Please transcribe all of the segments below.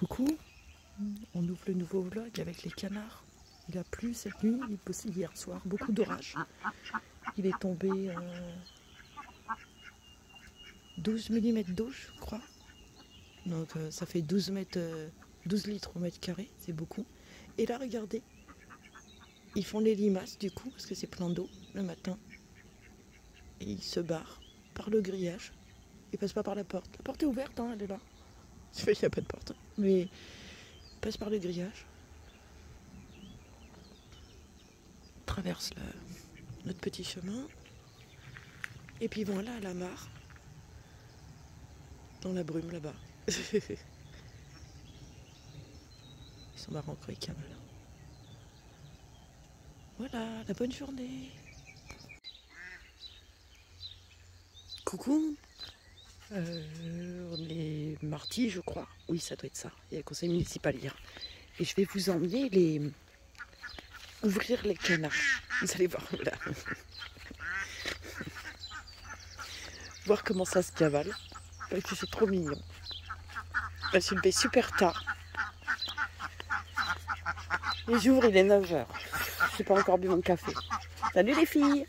Coucou, on ouvre le nouveau vlog avec les canards. Il a plu cette nuit, il aussi hier soir, beaucoup d'orage. Il est tombé 12 mm d'eau, je crois. Donc ça fait 12 litres au mètre carré, c'est beaucoup. Et là, regardez, ils font les limaces du coup, parce que c'est plein d'eau le matin. Et ils se barrent par le grillage. Ils passent pas par la porte. La porte est ouverte, hein, elle est là. Il n'y a pas de porte. Mais ils passent par le grillage. Traversent notre petit chemin. Et puis voilà, à la mare. Dans la brume là-bas. Ils sont marrants quand ils cavalent. Voilà, la bonne journée. Coucou. On est mardi, je crois. Oui, ça doit être ça. Il y a le conseil municipal hier. Et je vais vous emmener ouvrir les canards. Vous allez voir là. Voir comment ça se cavale. Parce que c'est trop mignon. Je suis levée super tard. Et j'ouvre, il est 9h. Je n'ai pas encore bu mon café. Salut les filles.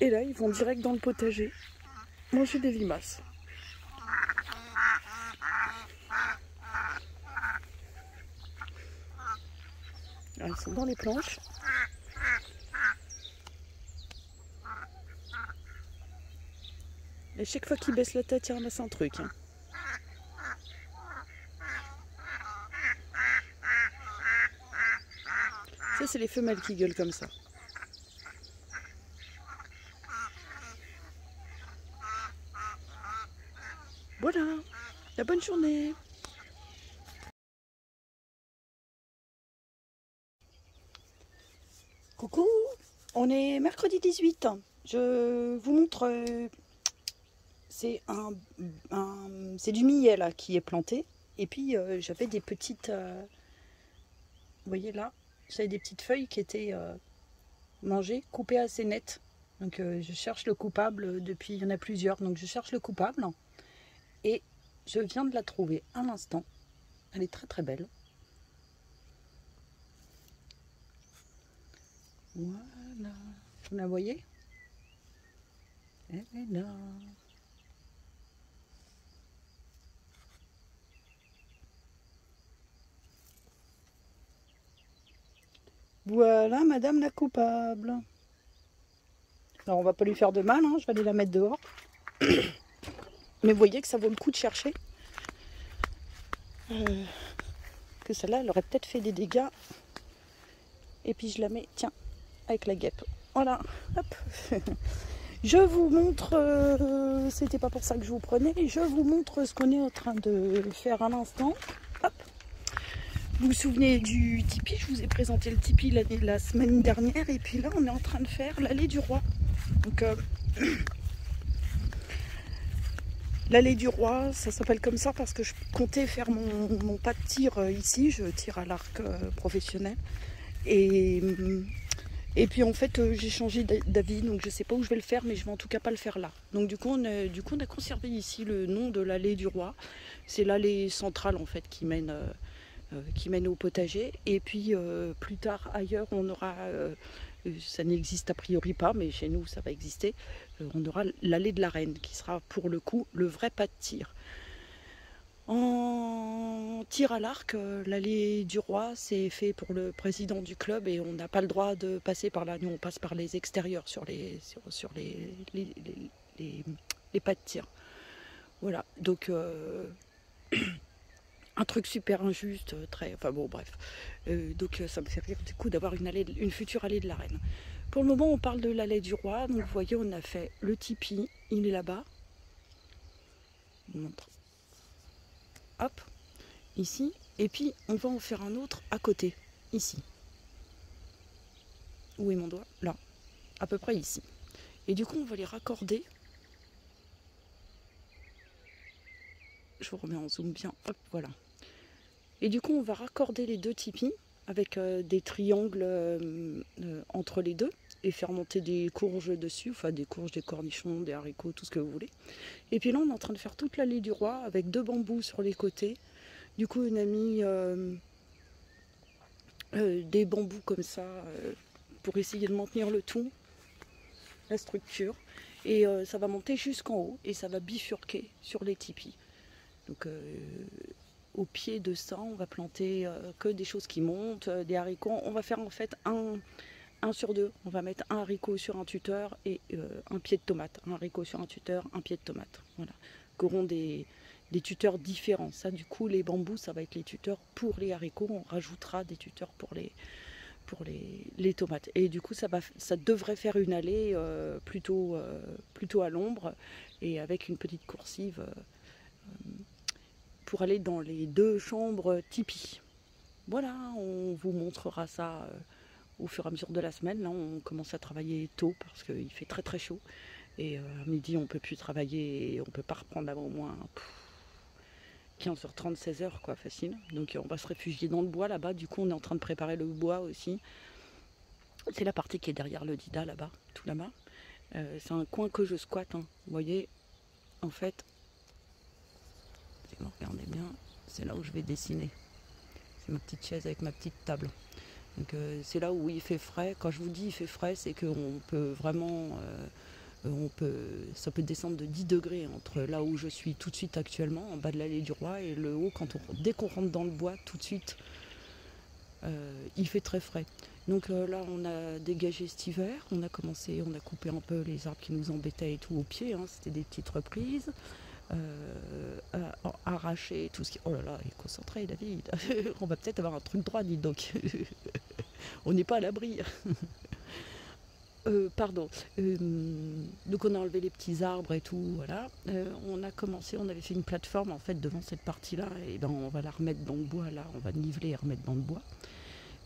Et là, ils vont direct dans le potager manger des limaces. Alors, ils sont dans les planches. Et chaque fois qu'ils baissent la tête, ils ramassent un truc. Hein. Ça, c'est les femelles qui gueulent comme ça. Voilà, la bonne journée. Coucou, on est mercredi 18. Je vous montre, c'est du millet là qui est planté. Et puis j'avais des petites, vous voyez là, j'avais des petites feuilles qui étaient mangées, coupées assez nettes. Donc je cherche le coupable depuis, il y en a plusieurs, donc je cherche le coupable. Et je viens de la trouver à l'instant. Elle est très très belle. Voilà. Vous la voyez? Elle est là. Voilà madame la coupable. Alors on va pas lui faire de mal, hein, je vais aller la mettre dehors. Mais vous voyez que ça vaut le coup de chercher. Que celle-là, elle aurait peut-être fait des dégâts. Et puis je la mets, tiens, avec la guêpe. Voilà, hop. Je vous montre, c'était pas pour ça que je vous prenais, je vous montre ce qu'on est en train de faire à l'instant. Hop. Vous vous souvenez du Tipeee? Je vous ai présenté le Tipeee la semaine dernière. Et puis là, on est en train de faire l'allée du roi. Donc, l'allée du roi, ça s'appelle comme ça parce que je comptais faire mon pas de tir ici. Je tire à l'arc professionnel. Et puis en fait, j'ai changé d'avis, donc je sais pas où je vais le faire, mais je vais en tout cas pas le faire là. Donc du coup, on a conservé ici le nom de l'allée du roi. C'est l'allée centrale en fait qui mène au potager. Et puis plus tard ailleurs, on aura, ça n'existe a priori pas, mais chez nous ça va exister, on aura l'allée de la reine qui sera pour le coup le vrai pas de tir. En tir à l'arc, l'allée du roi, c'est fait pour le président du club et on n'a pas le droit de passer par là. Nous, on passe par les extérieurs sur les pas de tir. Voilà, donc un truc super injuste, très... Enfin bon, bref. Donc ça me fait rire du coup d'avoir une future allée de la reine. Pour le moment, on parle de l'allée du roi. Donc vous voyez, on a fait le tipi, il est là-bas. Je vous montre. Hop, ici, et puis on va en faire un autre à côté, ici. Où est mon doigt? Là, à peu près ici. Et du coup, on va les raccorder. Je vous remets en zoom bien, hop, voilà. Et du coup, on va raccorder les deux tipis avec des triangles entre les deux et faire monter des courges dessus, enfin des courges, des cornichons, des haricots, tout ce que vous voulez. Et puis là, on est en train de faire toute l'allée du roi avec 2 bambous sur les côtés. Du coup, on a mis des bambous comme ça pour essayer de maintenir le tout, la structure. Et ça va monter jusqu'en haut et ça va bifurquer sur les tipis. Donc au pied de ça, on va planter que des choses qui montent, des haricots. On va faire en fait un sur 2. On va mettre un haricot sur un tuteur et un pied de tomate. Un haricot sur un tuteur, un pied de tomate. Voilà. Qui auront des tuteurs différents. Ça, du coup, les bambous, ça va être les tuteurs pour les haricots. On rajoutera des tuteurs pour les tomates. Et du coup, ça devrait faire une allée plutôt à l'ombre et avec une petite coursive pour aller dans les 2 chambres tipis. Voilà, on vous montrera ça au fur et à mesure de la semaine. Là, on commence à travailler tôt parce qu'il fait très très chaud. Et à midi, on ne peut plus travailler, on ne peut pas reprendre avant au moins 15h30, 16h, quoi, facile. Donc on va se réfugier dans le bois là-bas. Du coup, on est en train de préparer le bois aussi. C'est la partie qui est derrière le Dida là-bas, tout là-bas. C'est un coin que je squatte, hein. Vous voyez, en fait, si vous regardez bien, c'est là où je vais dessiner. C'est ma petite chaise avec ma petite table. Donc c'est là où il fait frais. Quand je vous dis il fait frais, c'est qu'on peut vraiment, ça peut descendre de 10 degrés entre là où je suis tout de suite actuellement, en bas de l'allée du roi, et le haut, dès qu'on rentre dans le bois, tout de suite, il fait très frais. Donc là, on a dégagé cet hiver, on a coupé un peu les arbres qui nous embêtaient et tout au pied, hein, c'était des petites reprises. Arracher tout ce qui... Oh là là, il est concentré David. On va peut-être avoir un truc droit, dis donc. On n'est pas à l'abri. Pardon. Donc on a enlevé les petits arbres et tout, voilà. On avait fait une plateforme en fait devant cette partie-là, et ben on va la remettre dans le bois là, on va niveler et remettre dans le bois.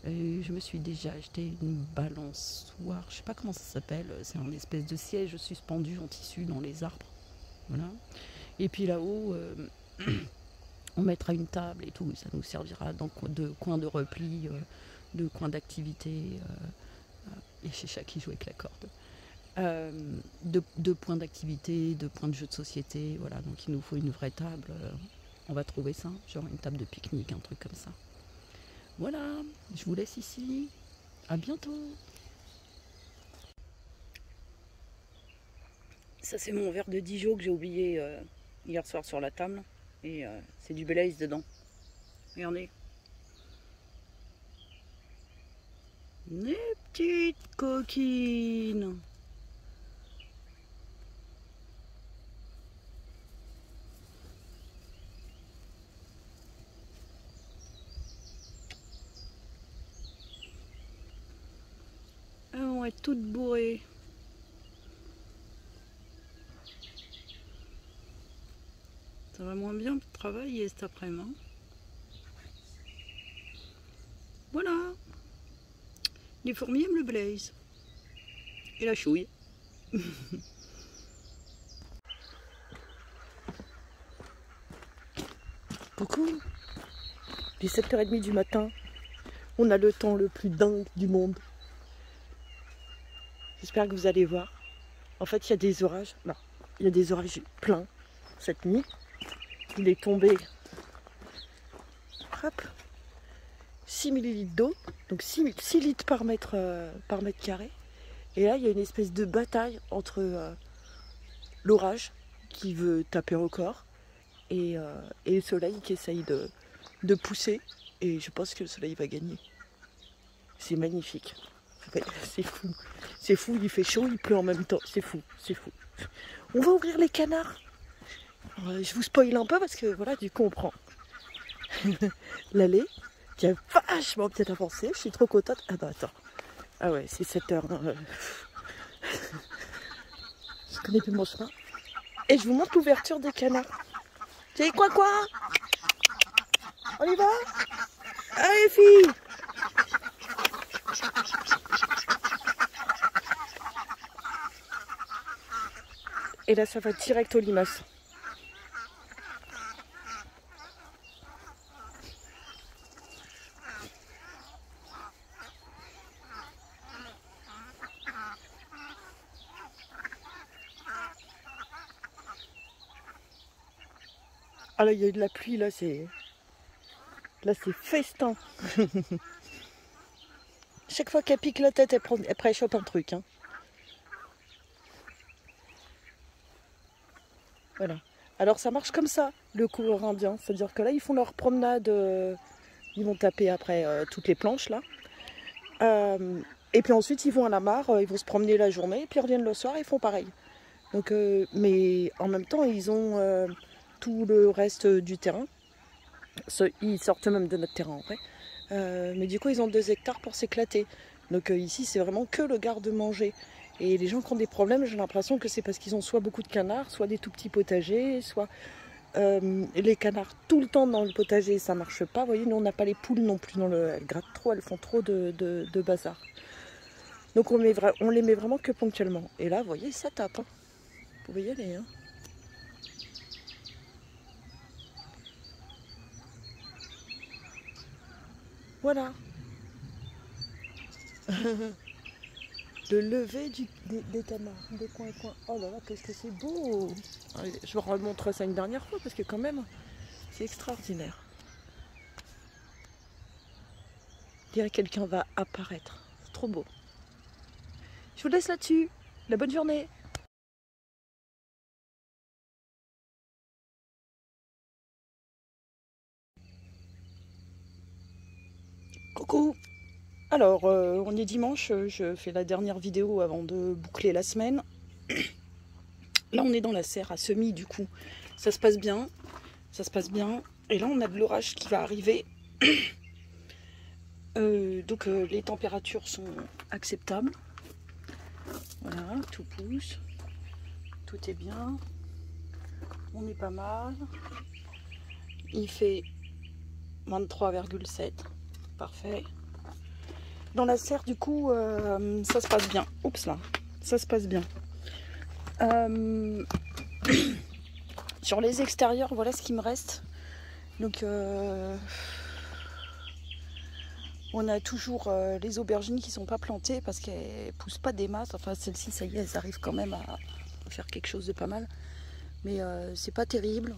Je me suis déjà acheté une balançoire, je sais pas comment ça s'appelle, c'est un espèce de siège suspendu en tissu dans les arbres. Voilà. Et puis là-haut, on mettra une table et tout, ça nous servira de coin de repli, de coin d'activité, et chez chaque qui joue avec la corde. De points d'activité, de points de jeu de société, voilà, donc il nous faut une vraie table, on va trouver ça, genre une table de pique-nique, un truc comme ça. Voilà, je vous laisse ici, à bientôt. Ça c'est mon verre de Dijon que j'ai oublié hier soir sur la table, et c'est du Belaïs dedans. Regardez. Les petites coquines. Elles vont être toutes bourrées. Ça va moins bien travailler cet après-midi. Voilà. Les fourmis aiment le Blaze. Et la chouille. Coucou. Il est 7h30 du matin. On a le temps le plus dingue du monde. J'espère que vous allez voir. En fait, il y a des orages. Non, il y a des orages pleins cette nuit. Il est tombé, hop, 6 ml d'eau, donc 6 litres par mètre carré. Et là, il y a une espèce de bataille entre l'orage qui veut taper encore et le soleil qui essaye de pousser. Et je pense que le soleil va gagner. C'est magnifique. C'est fou. C'est fou, il fait chaud, il pleut en même temps. C'est fou, c'est fou. On va ouvrir les canards. Alors, je vous spoil un peu parce que voilà, du coup on prend l'allée qui a vachement bien avancé. Je suis trop contente. Ah bah attends. Ah ouais, c'est 7h. Hein. Je connais plus mon chemin. Et je vous montre l'ouverture des canards. C'est quoi On y va? Allez filles. Et là, ça va direct aux limaces. Ah là, il y a eu de la pluie, là, c'est festin. Chaque fois qu'elle pique la tête, elle chope un truc. Hein. Voilà. Alors ça marche comme ça, le coureur indien. C'est-à-dire que là, ils font leur promenade, ils vont taper après toutes les planches, là. Et puis ensuite, ils vont à la mare, ils vont se promener la journée, et puis ils reviennent le soir et ils font pareil. Donc, mais en même temps, ils ont tout le reste du terrain. Ils sortent même de notre terrain en vrai. Mais du coup, ils ont 2 hectares pour s'éclater. Donc ici, c'est vraiment que le garde-manger. Et les gens qui ont des problèmes, j'ai l'impression que c'est parce qu'ils ont soit beaucoup de canards, soit des tout petits potagers, soit les canards tout le temps dans le potager, ça marche pas. Vous voyez, nous, on n'a pas les poules non plus. Elles grattent trop, elles font trop de bazar. Donc on les met vraiment que ponctuellement. Et là, vous voyez, ça tape. Hein. Vous pouvez y aller. Hein. Voilà. Le lever des canards, des coins. Oh là là, qu'est-ce que c'est beau! Je vous remontre ça une dernière fois parce que quand même, c'est extraordinaire. Je dirais que quelqu'un va apparaître. C'est trop beau. Je vous laisse là-dessus. La bonne journée! Coucou! Alors, on est dimanche, je fais la dernière vidéo avant de boucler la semaine. Là, on est dans la serre à semis, du coup. Ça se passe bien. Ça se passe bien. Et là, on a de l'orage qui va arriver. Donc, les températures sont acceptables. Voilà, tout pousse. Tout est bien. On est pas mal. Il fait 23,7. Parfait. Dans la serre, du coup, ça se passe bien. Oups là. Ça se passe bien. Sur les extérieurs, voilà ce qui me reste. Donc, on a toujours les aubergines qui ne sont pas plantées parce qu'elles ne poussent pas des masses. Enfin, celles-ci, ça y est, elles arrivent quand même à faire quelque chose de pas mal. Mais c'est pas terrible.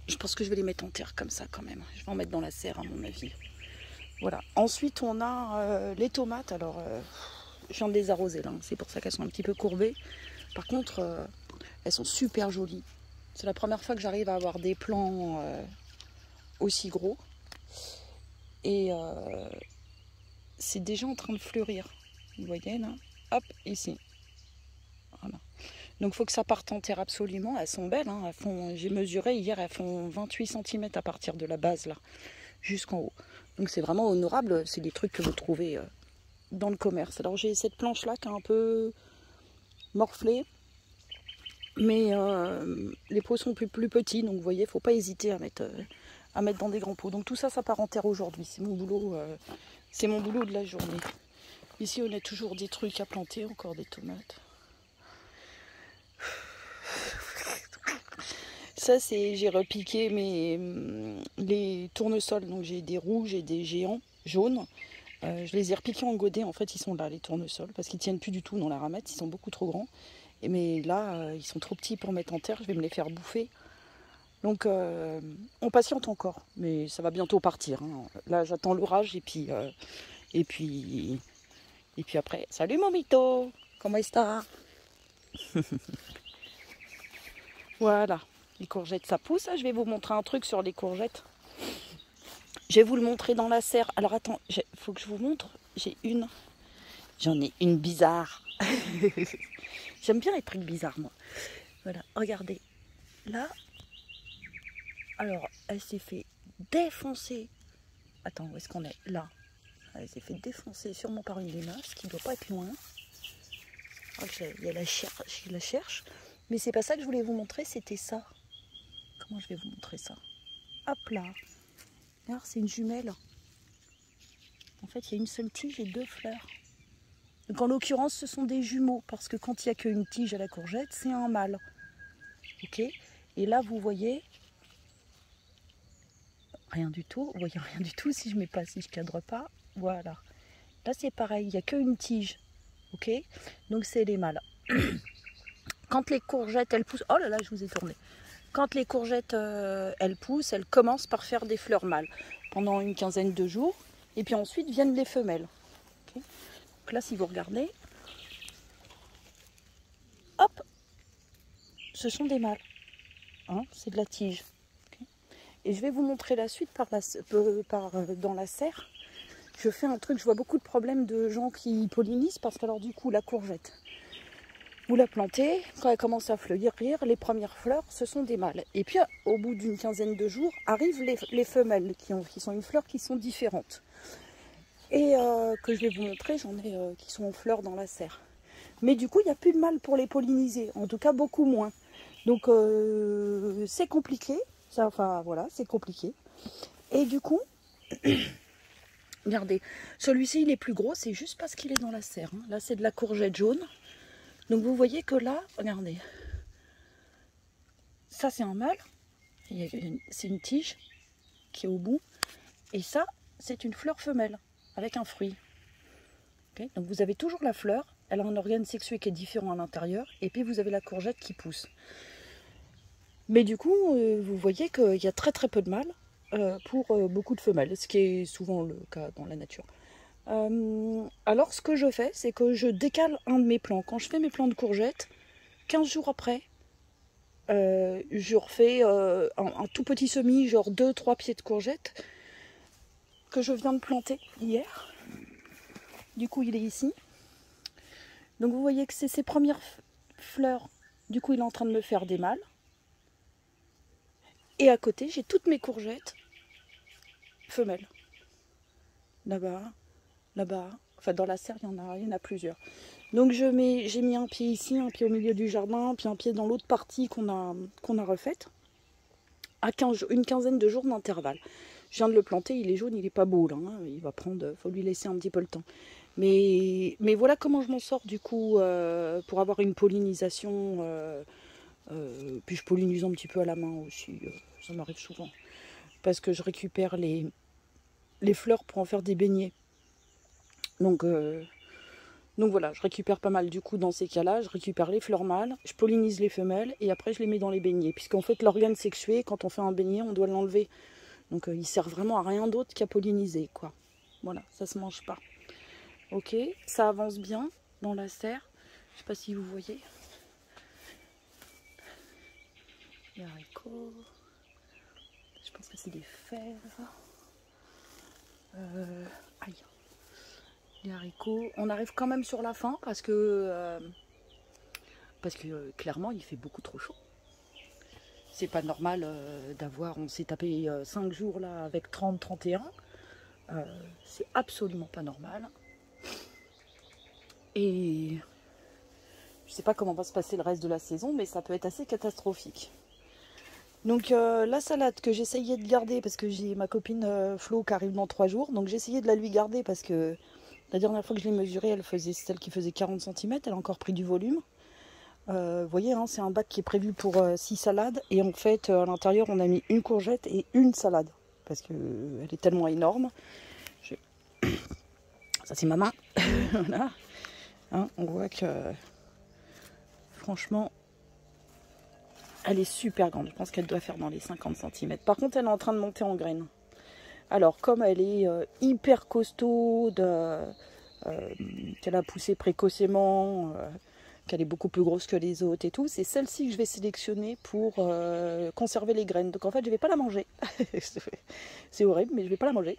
Je pense que je vais les mettre en terre comme ça quand même. Je vais en mettre dans la serre à mon avis. Voilà. Ensuite, on a les tomates. Alors, je viens de les arroser là. C'est pour ça qu'elles sont un petit peu courbées. Par contre, elles sont super jolies. C'est la première fois que j'arrive à avoir des plants aussi gros. Et c'est déjà en train de fleurir. Vous voyez là? Hop, ici. Voilà. Donc il faut que ça parte en terre absolument. Elles sont belles. Hein. J'ai mesuré hier, elles font 28 cm à partir de la base là, jusqu'en haut. Donc c'est vraiment honorable. C'est des trucs que vous trouvez dans le commerce. Alors j'ai cette planche là qui est un peu morflée. Mais les pots sont plus petits. Donc vous voyez, il ne faut pas hésiter à mettre dans des grands pots. Donc tout ça, ça part en terre aujourd'hui. C'est mon boulot de la journée. Ici, on a toujours des trucs à planter, encore des tomates. Ça, j'ai repiqué les tournesols. Donc j'ai des rouges et des géants jaunes. Je les ai repiqués en godet. En fait, ils sont là, les tournesols, parce qu'ils tiennent plus du tout dans la ramette. Ils sont beaucoup trop grands. Mais là, ils sont trop petits pour mettre en terre. Je vais me les faire bouffer. Donc, on patiente encore. Mais ça va bientôt partir. Hein. Là, j'attends l'orage et puis après, salut mon mytho, comment est-ce que Voilà, les courgettes ça pousse. Je vais vous montrer un truc sur les courgettes. Je vais vous le montrer dans la serre. Alors attends, faut que je vous montre. J'en ai une bizarre. J'aime bien les trucs bizarres moi. Voilà, regardez. Là, alors elle s'est fait défoncer. Attends, où est-ce qu'on est? Là. Elle s'est fait défoncer sûrement par une limace qui ne doit pas être loin. Je la cherche. Mais c'est pas ça que je voulais vous montrer, c'était ça. Comment je vais vous montrer ça? Hop là. Alors c'est une jumelle. En fait, il y a une seule tige et 2 fleurs. Donc en l'occurrence, ce sont des jumeaux, parce que quand il n'y a qu'une tige à la courgette, c'est un mâle. Ok. Et là, vous voyez rien du tout. Vous voyez rien du tout si je mets pas, si je cadre pas. Voilà. Là, c'est pareil, il n'y a qu'une tige. Ok. Donc c'est les mâles. Quand les courgettes, elles poussent... Oh là là, je vous ai tourné. Quand les courgettes, elles poussent, elles commencent par faire des fleurs mâles pendant une quinzaine de jours. Et puis ensuite viennent les femelles. Okay. Donc là, si vous regardez, hop, ce sont des mâles. Hein, c'est de la tige. Okay. Et je vais vous montrer la suite dans la serre. Je fais un truc, je vois beaucoup de problèmes de gens qui pollinisent parce que alors du coup, la courgette, vous la plantez, quand elle commence à fleurir, les premières fleurs, ce sont des mâles. Et puis, au bout d'une quinzaine de jours, arrivent les femelles qui sont une fleur qui sont différentes. Et que je vais vous montrer, j'en ai qui sont en fleurs dans la serre. Mais du coup, il n'y a plus de mâles pour les polliniser, en tout cas beaucoup moins. Donc, c'est compliqué. Ça, enfin, voilà, c'est compliqué. Et du coup, regardez, celui-ci, il est plus gros, c'est juste parce qu'il est dans la serre. Hein. Là, c'est de la courgette jaune. Donc vous voyez que là, regardez, ça c'est un mâle, c'est une tige qui est au bout, et ça c'est une fleur femelle avec un fruit. Okay, donc vous avez toujours la fleur, elle a un organe sexué qui est différent à l'intérieur, et puis vous avez la courgette qui pousse. Mais du coup, vous voyez qu'il y a très très peu de mâles pour beaucoup de femelles, ce qui est souvent le cas dans la nature. Alors ce que je fais, c'est que je décale un de mes plants. Quand je fais mes plants de courgettes, 15 jours après, je refais un tout petit semis, genre 2-3 pieds de courgettes, que je viens de planter hier. Du coup, il est ici. Donc vous voyez que c'est ses premières fleurs. Du coup, il est en train de me faire des mâles. Et à côté, j'ai toutes mes courgettes femelles. Là-bas, là-bas. Enfin, dans la serre, il y en a plusieurs. Donc j'ai mis un pied ici, un pied au milieu du jardin, puis un pied dans l'autre partie qu'on a refaite, à une quinzaine de jours d'intervalle. Je viens de le planter, il est jaune, il n'est pas beau là, hein, il faut lui laisser un petit peu le temps. Mais voilà comment je m'en sors du coup pour avoir une pollinisation. Puis je pollinise un petit peu à la main aussi, ça m'arrive souvent. Parce que je récupère les fleurs pour en faire des beignets. Donc voilà, je récupère pas mal du coup dans ces cas-là, je récupère les fleurs mâles, je pollinise les femelles et après je les mets dans les beignets. Puisqu'en fait l'organe sexué, quand on fait un beignet, on doit l'enlever. Donc il sert vraiment à rien d'autre qu'à polliniser, quoi. Voilà, ça se mange pas. Ok, ça avance bien dans la serre. Je sais pas si vous voyez. Les haricots. Je pense que c'est des fèves. Aïe. Les haricots. On arrive quand même sur la fin parce que clairement il fait beaucoup trop chaud. C'est pas normal d'avoir, on s'est tapé 5 jours là avec 30-31. C'est absolument pas normal. Et je sais pas comment va se passer le reste de la saison, mais ça peut être assez catastrophique. Donc la salade que j'essayais de garder, parce que j'ai ma copine Flo qui arrive dans 3 jours, donc j'essayais de la lui garder parce que la dernière fois que je l'ai mesurée, c'est celle qui faisait 40 cm, elle a encore pris du volume. Vous voyez, hein, c'est un bac qui est prévu pour 6 salades, et en fait à l'intérieur on a mis une courgette et une salade, parce qu'elle est tellement énorme. Ça c'est ma main, voilà. Hein, on voit que franchement elle est super grande, je pense qu'elle doit faire dans les 50 cm. Par contre elle est en train de monter en graines. Alors comme elle est hyper costaude, qu'elle a poussé précocement, qu'elle est beaucoup plus grosse que les autres et tout, c'est celle-ci que je vais sélectionner pour conserver les graines. Donc en fait je vais pas la manger, c'est horrible mais je vais pas la manger,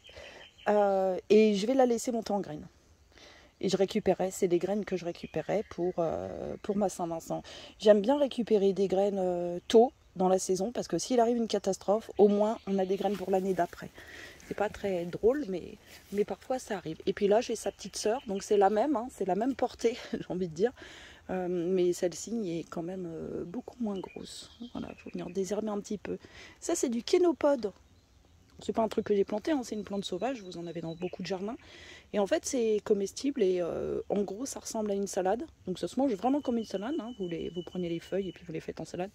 et je vais la laisser monter en graines. Et je récupérais, c'est des graines que je récupérais pour ma Saint-Vincent. J'aime bien récupérer des graines tôt dans la saison, parce que s'il arrive une catastrophe, au moins on a des graines pour l'année d'après. C'est pas très drôle, mais parfois ça arrive. Et puis là j'ai sa petite sœur, donc c'est la même, hein, c'est la même portée, j'ai envie de dire. Mais celle-ci est quand même beaucoup moins grosse. Voilà, il faut venir désherber un petit peu. Ça c'est du kénopode. C'est pas un truc que j'ai planté, hein, c'est une plante sauvage, vous en avez dans beaucoup de jardins. Et en fait, c'est comestible et en gros, ça ressemble à une salade. Donc ça se mange vraiment comme une salade. Hein. Vous prenez les feuilles et puis vous les faites en salade.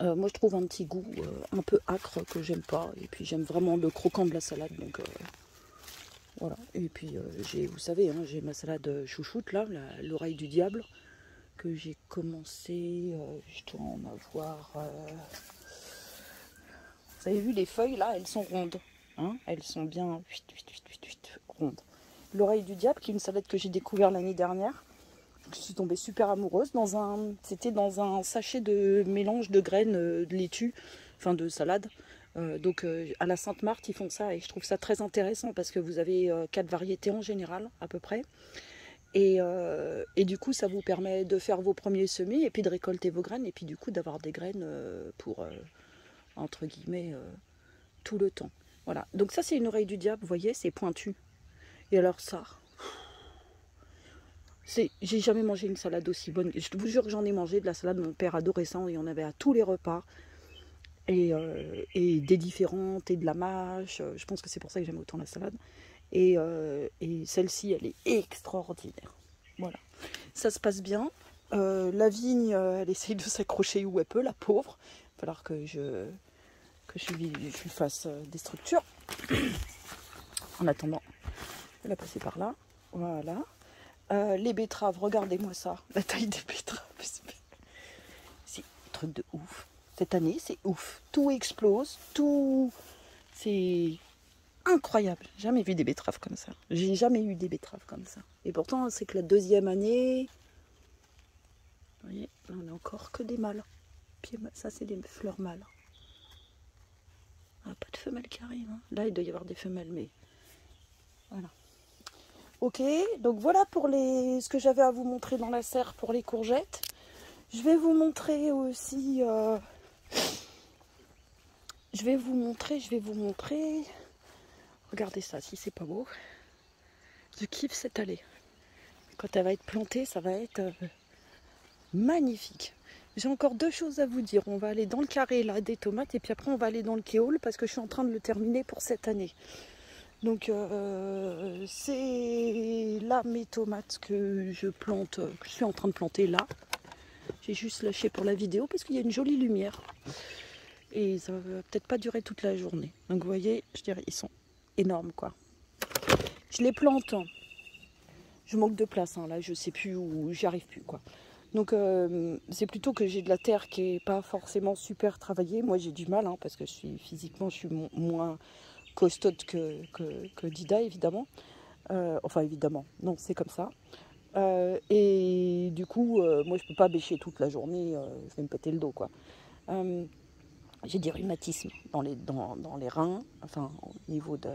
Moi, je trouve un petit goût un peu âcre que j'aime pas. Et puis j'aime vraiment le croquant de la salade. Donc voilà. Et puis vous savez, hein, j'ai ma salade chouchoute là, l'oreille du diable, que j'ai commencé. Je dois en avoir. Vous avez vu les feuilles là, elles sont rondes. Hein, elles sont bien rondes. L'oreille du diable, qui est une salade que j'ai découvert l'année dernière. Je suis tombée super amoureuse. C'était dans un sachet de mélange de graines de laitue, enfin de salade. Donc à la Sainte-Marthe, ils font ça et je trouve ça très intéressant parce que vous avez 4 variétés en général à peu près. Et du coup, ça vous permet de faire vos premiers semis et puis de récolter vos graines et puis du coup d'avoir des graines pour, entre guillemets, tout le temps. Voilà, donc ça c'est une oreille du diable, vous voyez, c'est pointu. Et alors ça, j'ai jamais mangé une salade aussi bonne. Je vous jure que j'en ai mangé de la salade, mon père adorait ça, il y en avait à tous les repas. Et des différentes, et de la mâche, je pense que c'est pour ça que j'aime autant la salade. Et celle-ci, elle est extraordinaire. Voilà, ça se passe bien. La vigne, elle essaye de s'accrocher où elle peut, la pauvre. Il va falloir que je lui fasse des structures. En attendant, je vais la passer par là. Voilà. Les betteraves, regardez-moi ça. La taille des betteraves. C'est un truc de ouf. Cette année, c'est ouf. Tout explose. Tout... C'est incroyable. Jamais vu des betteraves comme ça. J'ai jamais eu des betteraves comme ça. Et pourtant, c'est que la deuxième année... Vous voyez, là, on n'a encore que des mâles. Puis ça, c'est des fleurs mâles. Ah, pas de femelles qui arrivent. Hein. Là, il doit y avoir des femelles, mais... Voilà. Ok, donc voilà pour ce que j'avais à vous montrer dans la serre pour les courgettes. Je vais vous montrer aussi... Je vais vous montrer... Regardez ça, si c'est pas beau. Je kiffe cette allée. Quand elle va être plantée, ça va être magnifique. J'ai encore 2 choses à vous dire. On va aller dans le carré là des tomates et puis après on va aller dans le kéole parce que je suis en train de le terminer pour cette année. Donc c'est là mes tomates que je plante, que je suis en train de planter là. J'ai juste lâché pour la vidéo parce qu'il y a une jolie lumière. Et ça va peut-être pas durer toute la journée. Donc vous voyez, je dirais, ils sont énormes quoi. Je les plante. Je manque de place, hein, là je sais plus où, j'y arrive plus quoi. Donc c'est plutôt que j'ai de la terre qui est pas forcément super travaillée. Moi j'ai du mal hein, parce que physiquement je suis moins costaud que Dida évidemment. Enfin évidemment, non c'est comme ça. Et du coup moi je peux pas bêcher toute la journée, je vais me péter le dos quoi. J'ai des rhumatismes dans les reins, enfin au niveau de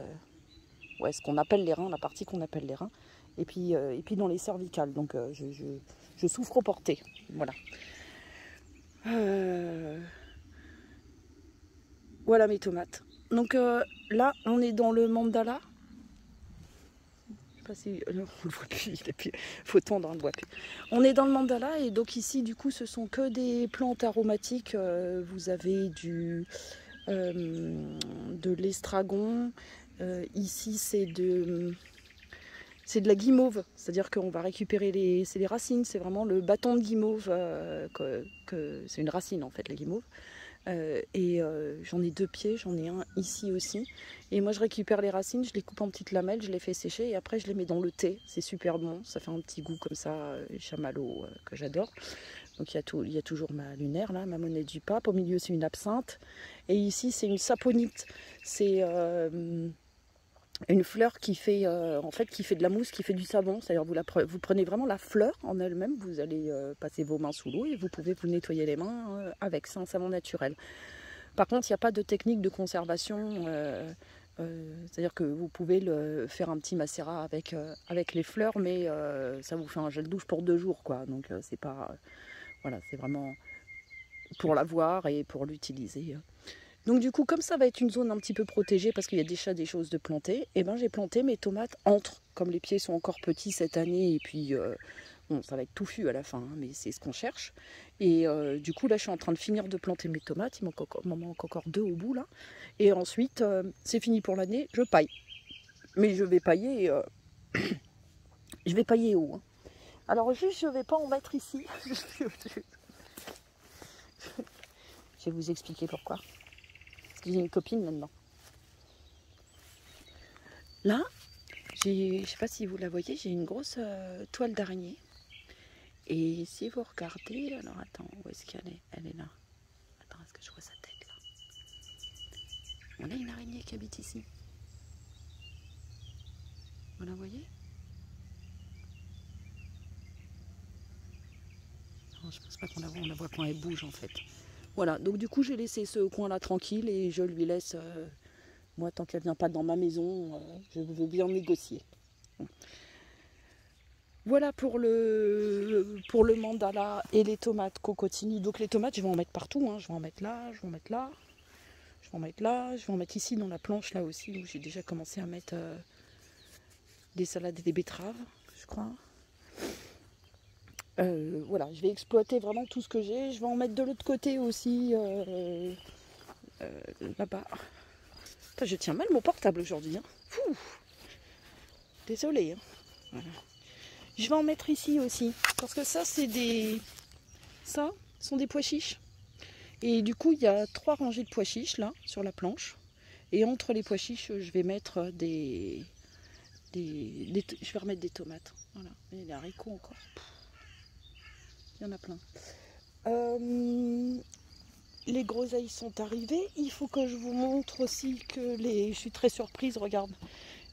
ce qu'on appelle les reins, la partie qu'on appelle les reins. Et puis dans les cervicales, donc je souffre aux portées, voilà. Voilà mes tomates. Donc là, on est dans le mandala. Je sais pas si on le voit plus, il faut tendre, on le voit plus. On est dans le mandala et donc ici, du coup, ce sont que des plantes aromatiques. Vous avez de l'estragon. Ici, c'est de la guimauve, c'est-à-dire qu'on va récupérer c'est les racines, c'est vraiment le bâton de guimauve, c'est une racine en fait la guimauve. J'en ai 2 pieds, j'en ai un ici aussi. Et moi je récupère les racines, je les coupe en petites lamelles, je les fais sécher et après je les mets dans le thé. C'est super bon, ça fait un petit goût comme ça, chamallow que j'adore. Donc il y a toujours ma lunaire là, ma monnaie du pape. Au milieu c'est une absinthe. Et ici c'est une saponite. C'est une fleur qui fait de la mousse, qui fait du savon. C'est-à-dire vous prenez vraiment la fleur en elle-même, vous allez passer vos mains sous l'eau et vous pouvez vous nettoyer les mains avec. C'est un savon naturel. Par contre, il n'y a pas de technique de conservation. C'est-à-dire que vous pouvez faire un petit macérat avec les fleurs, mais ça vous fait un gel douche pour 2 jours, quoi. Donc c'est pas, voilà, c'est vraiment pour l'avoir et pour l'utiliser. Donc du coup, comme ça va être une zone un petit peu protégée parce qu'il y a déjà des choses de planter, et ben j'ai planté mes tomates entre, comme les pieds sont encore petits cette année, et puis bon, ça va être touffu à la fin, hein, mais c'est ce qu'on cherche. Et du coup, là, je suis en train de finir de planter mes tomates, il m'en manque encore 2 au bout là. Et ensuite, c'est fini pour l'année, je paille. Mais je vais pailler, je vais pailler haut. Hein. Alors juste, je vais pas en mettre ici. Je vais vous expliquer pourquoi. Parce que j'ai une copine là-dedans. Là, je sais pas si vous la voyez, j'ai une grosse toile d'araignée. Et si vous regardez, alors attends, où est-ce qu'elle est? Elle est là. Attends, est-ce que je vois sa tête là? On a une araignée qui habite ici. Vous la voyez? Non, je pense pas qu'on la voit quand elle bouge en fait. Voilà, donc du coup j'ai laissé ce coin là tranquille et je lui laisse, moi tant qu'elle vient pas dans ma maison, je veux bien négocier. Voilà pour le mandala et les tomates cocotini. Donc les tomates je vais en mettre partout, hein. Je vais en mettre là, je vais en mettre là, je vais en mettre là, je vais en mettre ici dans la planche là aussi où j'ai déjà commencé à mettre des salades et des betteraves, je crois. Voilà, je vais exploiter vraiment tout ce que j'ai. Je vais en mettre de l'autre côté aussi, là-bas. Putain, je tiens mal mon portable aujourd'hui. Hein. Désolée. Hein. Voilà. Je vais en mettre ici aussi. Parce que ça, c'est des... Ça, sont des pois chiches. Et du coup, il y a 3 rangées de pois chiches, là, sur la planche. Et entre les pois chiches, je vais mettre je vais remettre des tomates. Voilà. Et les haricots encore. Il y en a plein. Les groseilles sont arrivées. Il faut que je vous montre aussi que je suis très surprise, regarde.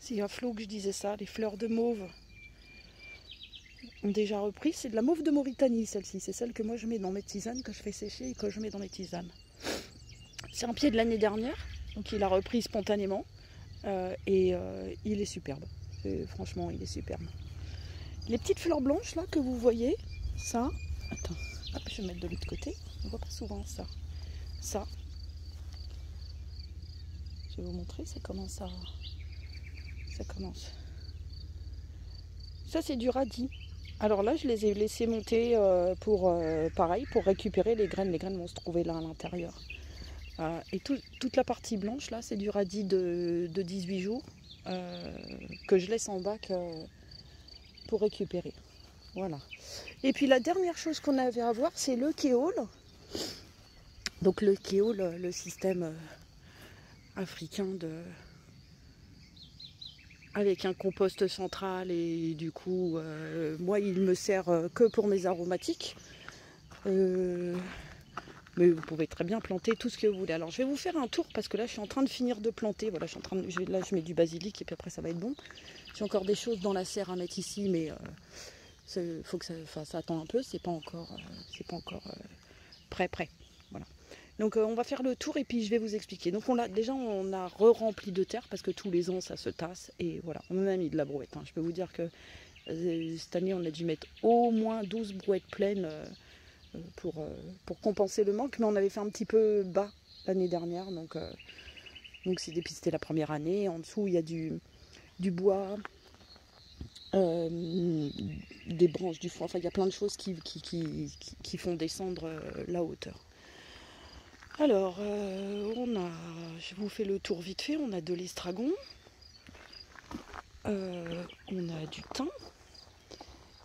C'est à Flo que je disais ça. Les fleurs de mauve ont déjà repris. C'est de la mauve de Mauritanie, celle-ci. C'est celle que moi je mets dans mes tisanes, que je fais sécher et que je mets dans mes tisanes. C'est un pied de l'année dernière. Donc il a repris spontanément. Il est superbe. Franchement, il est superbe. Les petites fleurs blanches là que vous voyez, ça... Attends, hop, je vais mettre de l'autre côté. On voit pas souvent ça. Ça, je vais vous montrer, ça commence. Ça, c'est du radis. Alors là, je les ai laissés monter pareil, pour récupérer les graines. Les graines vont se trouver là à l'intérieur. Et toute la partie blanche, là, c'est du radis de 18 jours que je laisse en bac pour récupérer. Voilà. Et puis la dernière chose qu'on avait à voir, c'est le kéol. Donc le kéol, le système africain avec un compost central et du coup, moi il me sert que pour mes aromatiques. Mais vous pouvez très bien planter tout ce que vous voulez. Alors je vais vous faire un tour parce que là je suis en train de finir de planter. Voilà, là je mets du basilic et puis après ça va être bon. J'ai encore des choses dans la serre à mettre ici, mais faut que ça attend un peu. C'est pas encore prêt. Voilà. Donc on va faire le tour et puis je vais vous expliquer. Donc on a re-rempli de terre parce que tous les ans ça se tasse et voilà, on en a mis de la brouette. Hein. Je peux vous dire que cette année on a dû mettre au moins 12 brouettes pleines pour compenser le manque, mais on avait fait un petit peu bas l'année dernière, donc c'était la première année. En dessous il y a du bois, des branches du foin, enfin il y a plein de choses qui font descendre la hauteur. Alors, je vous fais le tour vite fait, on a de l'estragon, on a du thym,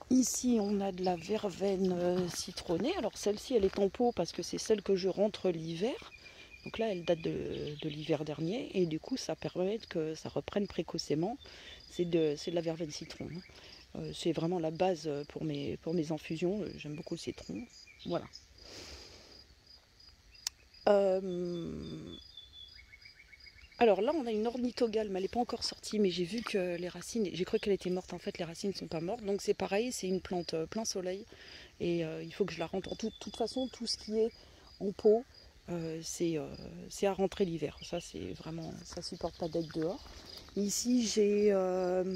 ici on a de la verveine citronnée, alors celle-ci elle est en pot parce que c'est celle que je rentre l'hiver, donc là elle date de l'hiver dernier et du coup ça permet que ça reprenne précocement, c'est de la verveine citron, c'est vraiment la base pour mes infusions, j'aime beaucoup le citron, voilà. Alors là on a une ornithogale, mais elle n'est pas encore sortie, mais j'ai vu que les racines, j'ai cru qu'elle était morte, en fait les racines ne sont pas mortes, donc c'est pareil, c'est une plante plein soleil, et il faut que je la rentre. De toute façon, tout ce qui est en pot, c'est à rentrer l'hiver, ça c'est vraiment, ça supporte pas d'être dehors. Ici j'ai, je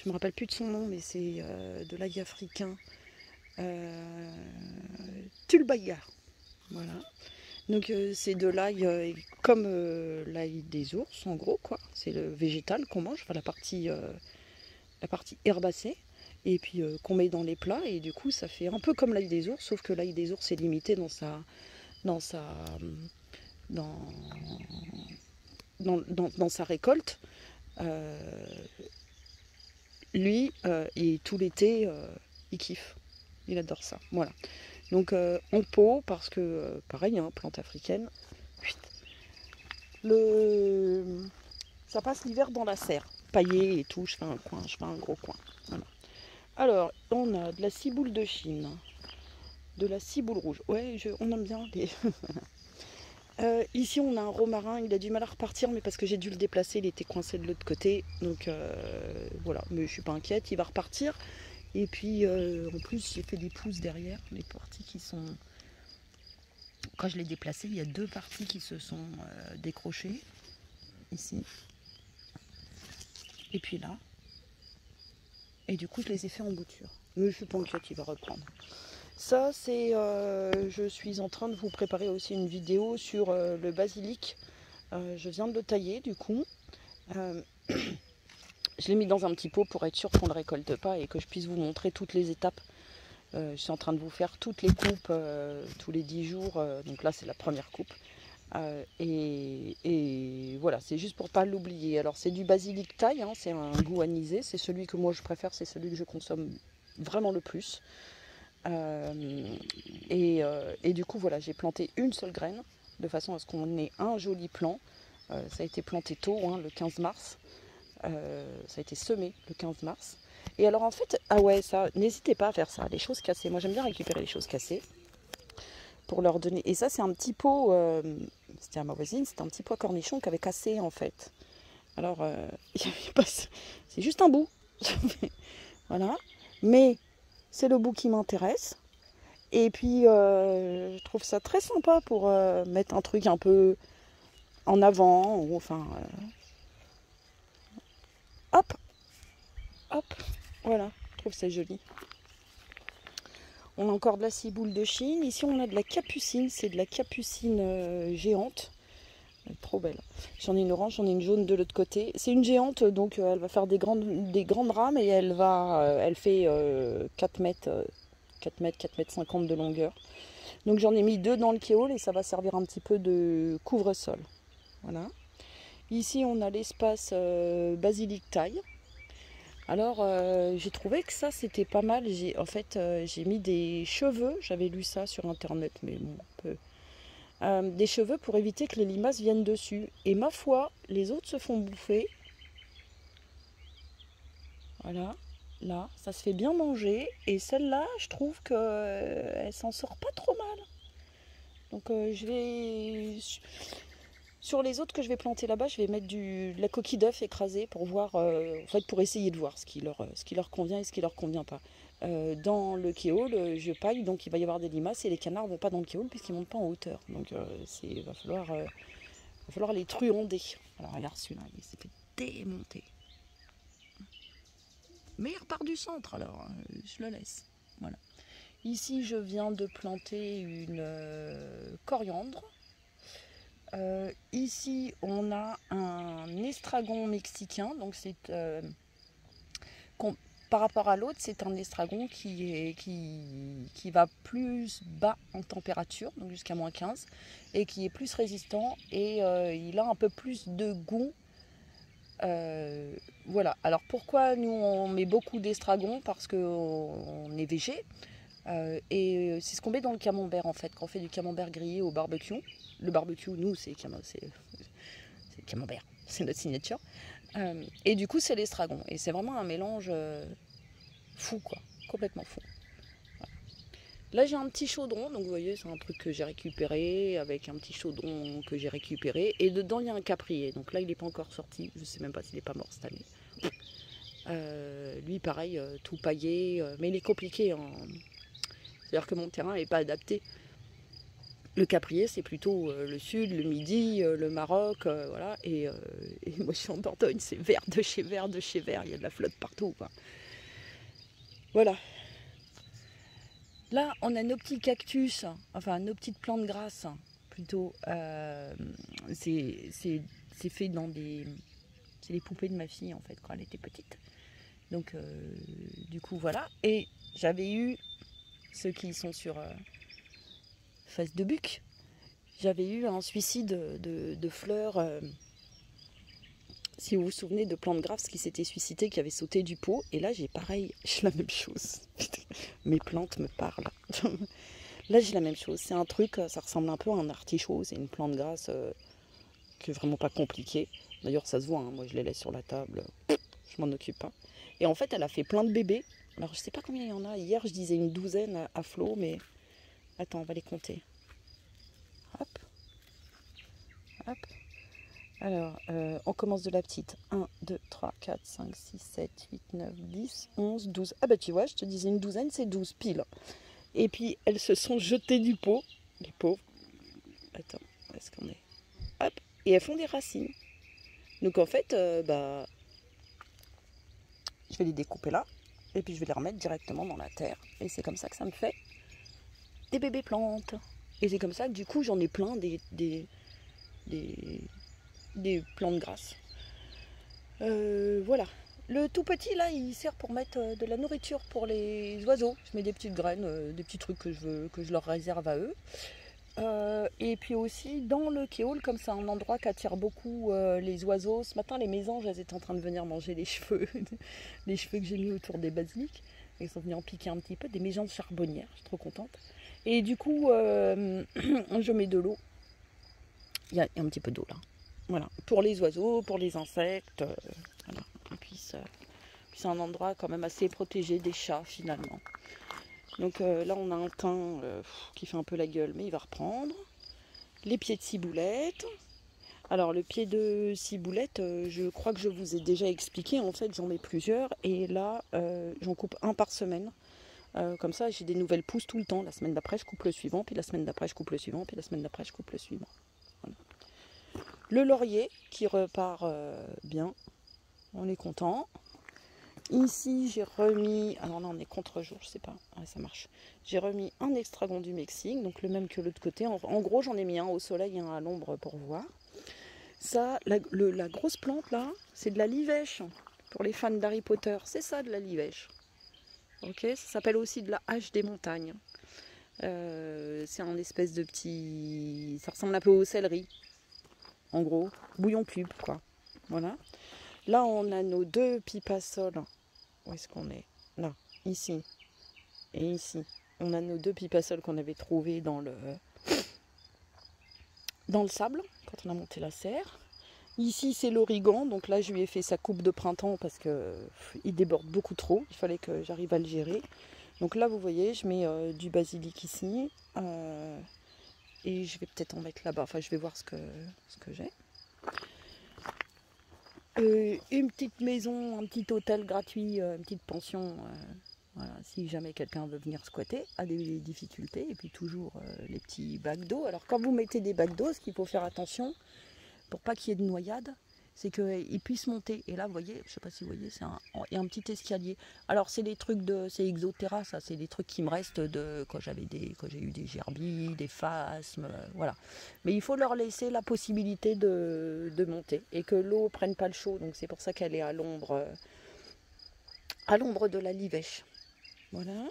me rappelle plus de son nom, mais c'est de l'ail africain, Tulbaya, voilà. Donc c'est de l'ail comme l'ail des ours en gros quoi. C'est le végétal qu'on mange, enfin la partie herbacée, et puis qu'on met dans les plats et du coup ça fait un peu comme l'ail des ours, sauf que l'ail des ours est limité dans sa récolte. Lui, et tout l'été, il kiffe. Il adore ça. Voilà. Donc en pot, parce que pareil, hein, plante africaine. Ça passe l'hiver dans la serre. Paillé et tout, je fais un coin, je fais un gros coin. Voilà. Alors, on a de la ciboule de Chine, de la ciboule rouge. Ouais, on aime bien les... ici, on a un romarin, il a du mal à repartir, mais parce que j'ai dû le déplacer, il était coincé de l'autre côté. Donc voilà, mais je suis pas inquiète, il va repartir. Et puis, en plus, j'ai fait des pousses derrière, les parties qui sont... Quand je l'ai déplacé, il y a 2 parties qui se sont décrochées, ici. Et puis là. Et du coup, je les ai fait en bouture. Mais je suis pas inquiète, il va reprendre. Ça, c'est... je suis en train de vous préparer aussi une vidéo sur le basilic. Je viens de le tailler, du coup. Je l'ai mis dans un petit pot pour être sûr qu'on ne le récolte pas et que je puisse vous montrer toutes les étapes. Je suis en train de vous faire toutes les coupes tous les 10 jours. Donc là, c'est la première coupe. Et voilà, c'est juste pour pas l'oublier. Alors c'est du basilic thaï, hein, c'est un goût anisé, c'est celui que moi je préfère, c'est celui que je consomme vraiment le plus. Et du coup voilà, j'ai planté une seule graine de façon à ce qu'on ait un joli plant. Ça a été planté tôt, hein, le 15 mars. Ça a été semé le 15 mars. Et alors en fait, ah ouais, ça, n'hésitez pas à faire ça, les choses cassées. Moi j'aime bien récupérer les choses cassées pour leur donner. Et ça, c'est un petit pot, c'était à ma voisine, c'était un petit pot à cornichon qui avait cassé en fait. Alors, c'est juste un bout. Voilà. Mais c'est le bout qui m'intéresse. Et puis, je trouve ça très sympa pour mettre un truc un peu en avant. Ou, enfin, hop, hop. Voilà, je trouve ça joli. On a encore de la ciboule de Chine. Ici, on a de la capucine. C'est de la capucine géante. Elle est trop belle. J'en ai une orange, j'en ai une jaune de l'autre côté. C'est une géante, donc elle va faire des grandes rames et elle fait 4 mètres, 4 mètres, 4 mètres 50 de longueur. Donc j'en ai mis 2 dans le kéol et ça va servir un petit peu de couvre-sol. Voilà. Ici, on a l'espace basilic thaï. Alors, j'ai trouvé que ça, c'était pas mal. En fait, j'ai mis des cheveux. J'avais lu ça sur Internet, mais bon, peu. Des cheveux pour éviter que les limaces viennent dessus. Et ma foi, les autres se font bouffer. Voilà, là, ça se fait bien manger. Et celle-là, je trouve qu'elle s'en sort pas trop mal. Donc, je vais... Sur les autres que je vais planter là-bas, je vais mettre de la coquille d'œuf écrasée pour voir, en fait, pour essayer de voir ce qui leur convient et ce qui leur convient pas. Dans le kéol, je paille, donc il va y avoir des limaces et les canards ne vont pas dans le kéol puisqu'ils ne montent pas en hauteur. Donc il va falloir les truander. Alors regarde celui-là, il s'est fait démonter. Mais il repart du centre, alors je le laisse. Voilà. Ici, je viens de planter une coriandre. Ici, on a un estragon mexicain, donc c'est par rapport à l'autre, c'est un estragon qui va plus bas en température, donc jusqu'à -15, et qui est plus résistant et il a un peu plus de goût. Voilà. Alors pourquoi nous on met beaucoup d'estragon? Parce qu'on est végé. Et c'est ce qu'on met dans le camembert en fait, quand on fait du camembert grillé au barbecue. Le barbecue, nous, c'est le camembert, c'est notre signature. Et du coup, c'est l'estragon. Et c'est vraiment un mélange fou, quoi, complètement fou. Voilà. Là, j'ai un petit chaudron, donc vous voyez, c'est un truc que j'ai récupéré, avec un petit chaudron que j'ai récupéré. Et dedans, il y a un caprier. Donc là, il n'est pas encore sorti, je ne sais même pas s'il n'est pas mort cette année. Lui, pareil, tout paillé, mais il est compliqué, hein. C'est-à-dire que mon terrain n'est pas adapté. Le caprier, c'est plutôt le sud, le midi, le Maroc, voilà. Et moi, je suis en Dordogne, c'est vert de chez vert de chez vert. Il y a de la flotte partout, quoi. Voilà. Là, on a nos petits cactus, enfin nos petites plantes grasses, plutôt. C'est fait dans des... C'est les poupées de ma fille, en fait, quand elle était petite. Donc, du coup, voilà. Et j'avais eu ceux qui sont sur face de buc. J'avais eu un suicide de fleurs si vous vous souvenez de Plante Grasse qui s'était suicidé, qui avait sauté du pot. Et là, j'ai pareil, j'ai la même chose. Mes plantes me parlent. Là, j'ai la même chose. C'est un truc, ça ressemble un peu à un artichaut. C'est une plante grasse qui est vraiment pas compliquée. D'ailleurs, ça se voit, hein. Moi, je les laisse sur la table. Je m'en occupe pas. Et en fait, elle a fait plein de bébés. Alors, je sais pas combien il y en a. Hier, je disais une douzaine à Flo, mais... Attends, on va les compter. Hop. Hop. Alors, on commence de la petite. 1, 2, 3, 4, 5, 6, 7, 8, 9, 10, 11, 12. Ah bah tu vois, je te disais une douzaine, c'est 12 pile. Et puis, elles se sont jetées du pot. Les pauvres. Attends, où est-ce qu'on est? Hop. Et elles font des racines. Donc en fait, je vais les découper là. Et puis je vais les remettre directement dans la terre. Et c'est comme ça que ça me fait des bébés plantes. Et c'est comme ça que du coup, j'en ai plein des plantes grasses. Voilà. Le tout petit là, il sert pour mettre de la nourriture pour les oiseaux. Je mets des petites graines, des petits trucs que je leur réserve à eux. Et puis aussi dans le kéol, comme c'est un endroit qui attire beaucoup les oiseaux. Ce matin, les mésanges, elles étaient en train de venir manger les cheveux, les cheveux que j'ai mis autour des basiliques. Ils sont venus en piquer un petit peu, des mésanges charbonnières. Je suis trop contente. Et du coup, je mets de l'eau. Il y a un petit peu d'eau là. Voilà, pour les oiseaux, pour les insectes. Voilà. Et puis c'est un endroit quand même assez protégé des chats finalement. Donc là on a un thym qui fait un peu la gueule, mais il va reprendre. Les pieds de ciboulette. Alors le pied de ciboulette, je crois que je vous ai déjà expliqué. En fait j'en mets plusieurs et là j'en coupe un par semaine. Comme ça j'ai des nouvelles pousses tout le temps. La semaine d'après je coupe le suivant, puis la semaine d'après je coupe le suivant, puis la semaine d'après je coupe le suivant. Voilà. Le laurier qui repart bien, on est content. Ici j'ai remis, alors là on est contre-jour, je sais pas, ouais, ça marche. J'ai remis un extragon du Mexique, donc le même que l'autre côté. En gros j'en ai mis un au soleil et un à l'ombre pour voir. Ça, la grosse plante là, c'est de la livèche. Pour les fans d'Harry Potter, c'est ça de la livèche. Ok, ça s'appelle aussi de la hache des montagnes. C'est un espèce de petit, ça ressemble un peu au céleri. En gros, bouillon pub, quoi. Voilà. Là, on a nos deux pipassoles. Où est-ce qu'on est? Là, ici. Et ici. On a nos deux pipassoles qu'on avait trouvés dans le sable, quand on a monté la serre. Ici, c'est l'origan. Donc là, je lui ai fait sa coupe de printemps parce qu'il déborde beaucoup trop. Il fallait que j'arrive à le gérer. Donc là, vous voyez, je mets du basilic ici. Et je vais peut-être en mettre là-bas. Enfin, je vais voir ce que j'ai. Une petite maison, un petit hôtel gratuit, une petite pension. Voilà, si jamais quelqu'un veut venir squatter, a des difficultés. Et puis toujours les petits bacs d'eau. Alors quand vous mettez des bacs d'eau, ce qu'il faut faire attention, pour pas qu'il y ait de noyade, c'est qu'ils puissent monter. Et là, vous voyez, je sais pas si vous voyez, il y a un petit escalier. Alors, c'est des trucs c'est Exoterra, ça, c'est des trucs qui me restent de quand j'ai eu des gerbilles, des phasmes, voilà. Mais il faut leur laisser la possibilité de monter et que l'eau prenne pas le chaud. Donc, c'est pour ça qu'elle est à l'ombre de la livèche. Voilà.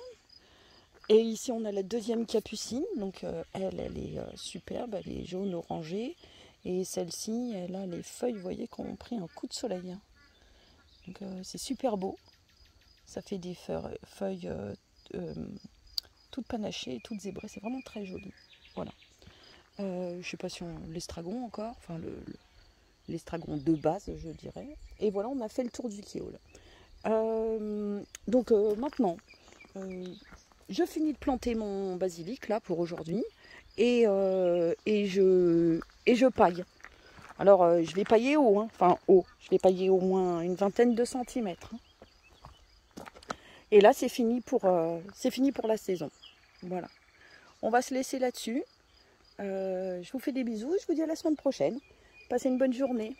Et ici, on a la deuxième capucine. Donc, elle est superbe, elle est jaune orangée. Et celle-ci, elle a les feuilles, vous voyez, qui ont pris un coup de soleil. Donc c'est super beau. Ça fait des feuilles toutes panachées et toutes zébrées. C'est vraiment très joli. Voilà. Je ne sais pas si l'estragon encore. Enfin, l'estragon de base, je dirais. Et voilà, on a fait le tour du kéol. Donc maintenant, je finis de planter mon basilic là pour aujourd'hui. Et je paille. Alors je vais pailler haut, hein. Enfin haut, je vais pailler au moins une vingtaine de centimètres. Et là c'est fini pour la saison. Voilà. On va se laisser là-dessus. Je vous fais des bisous, je vous dis à la semaine prochaine. Passez une bonne journée.